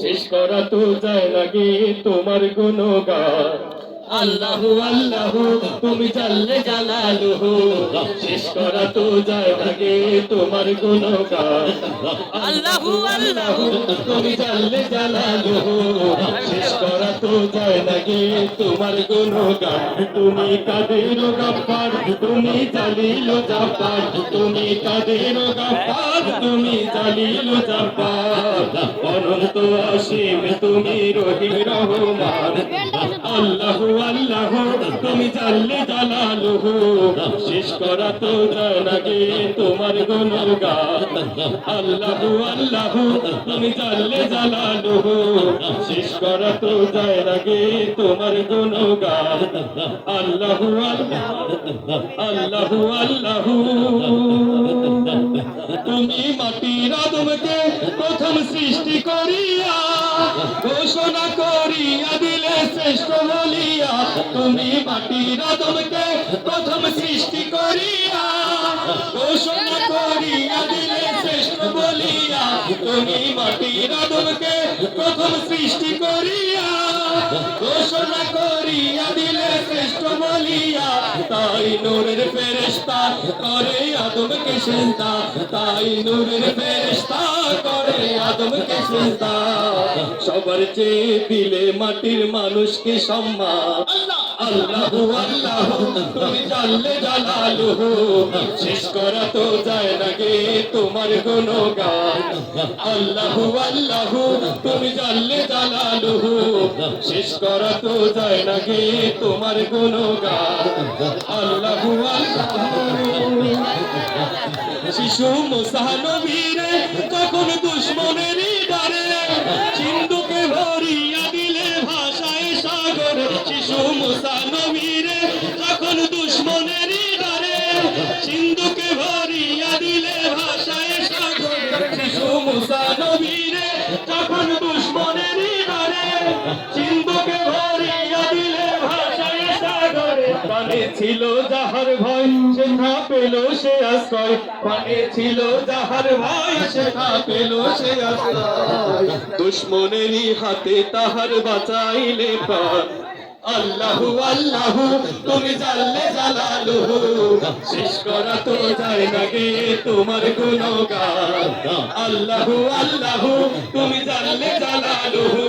শেষ করা তো যায় না গে তোমার গুণগান। আল্লাহু আল্লাহু তুমি জাল্লে জালালুহু, শেষ করা তো যায় না গে তোমার গুণগান। আল্লাহু আল্লাহু তুমি জাল্লে জালালুহু, শেষ করা তো যায় না গে তোমার গুণগান। তুমি কাদের গাফফার, তুমি জালিল জাব্বার, তুমি কাদের গাফফার, তুমি জালিল জাব্বার, অনন্ত অসীম তুমি রহিম রহমান। আল্লাহু আল্লাহু তুমি জাল্লে জালালুহু, শেষ করা তো যায় না গে তোমার গুণগান। আল্লাহু আল্লাহু তুমি জাল্লে জালালুহু, শেষ করা তো যায় না গে তোমার গুণগান। আল্লাহু আল্লাহু আল্লাহু তুমি মাটির আদমকে প্রথম সৃষ্টি করিয়া ঘোষণা করিয়া দিলে শ্রেষ্ঠ বলিয়া। তুমি মাটির আদমকে প্রথম সৃষ্টি করিয়া ঘোষণা করিয়া দিলে শ্রেষ্ঠ বলিয়া। তুমি মাটির আদমকে প্রথম সৃষ্টি করিয়া ঘোষণা করিয়া দিলে শ্রেষ্ঠ বলিয়া। তাই নূরের ফেরেশতা করে আদমকে সিজদা, তাই নূরের ফেরেশতা করে আদমকে সিজদা। সবার চেয়ে দিলে মাটির মানুষকে সম্মান। আল্লাহু আল্লাহু তুমি জাল্লে জালালুহু, শেষ করা তো যায় না গে তোমার গুণগান। আল্লাহু আল্লাহু তুমি জাল্লে জালালুহু, শেষ করা তো যায় না গে তোমার গুণগান। আল্লাহু আল্লাহু শিশু মুসা নবীরে যখন দুশ্মনের ডারে সিন্ধুকে ভরিয়া দিলে ভাষায় সাগর। শিশু মুসা নবীরে যখন দুশ্মনের ডারে সিন্ধুকে ভরিয়া দিলে ভাষায় সাগর। শিশু মুসা নবীরে যখন দুশ্মনের ডারে সিন্ধুকে ভরিয়া দিলে ভাষায় সাগর। পানে ছিল যাহার ভয় সেথা পেল সে আশ্রয়, পানে ছিল যাহার ভয় সেথা পেল সে আশ্রয়। দুশ্মনেরই হাতে তাহার বাঁচাইলে প্রাণ। আল্লাহু আল্লাহু তুমি জাল্লে জালালুহু, শেষ করা তো যায় না গে তোমার গুণগান। আল্লাহু আল্লাহু তুমি জাল্লে জালালুহু,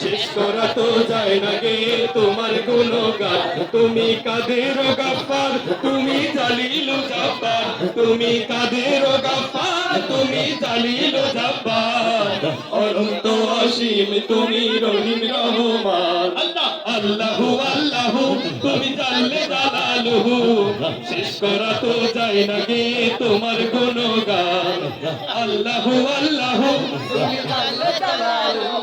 শেষ করা তো যায় না গে তোমার গুণগান। তুমি কাদের গাফফার, তুমি জালিল জাব্বার, তুমি কাদের গাফফার, তুমি জালিল জাব্বার, অনন্ত অসীম তুমি রহিম রহমান। আল্লাহু আল্লাহু তুমি জাল্লে জালালুহু, শেষ করা তো যায় না গে তোমার গুণগান। আল্লাহু আল্লাহু তুমি জাল্লে জালালুহু,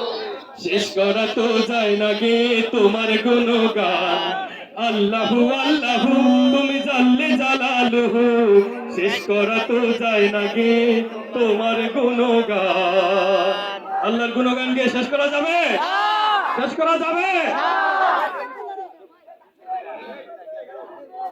শেষ করা তো যায় না গে তোমার গুণগান। আল্লাহু আল্লাহু তুমি জাল্লে জালালুহু, শেষ করা তো যায় না গে তোমার গুণগান। আল্লাহর গুণগান গিয়ে শেষ করা যাবে? শেষ করা যাবে?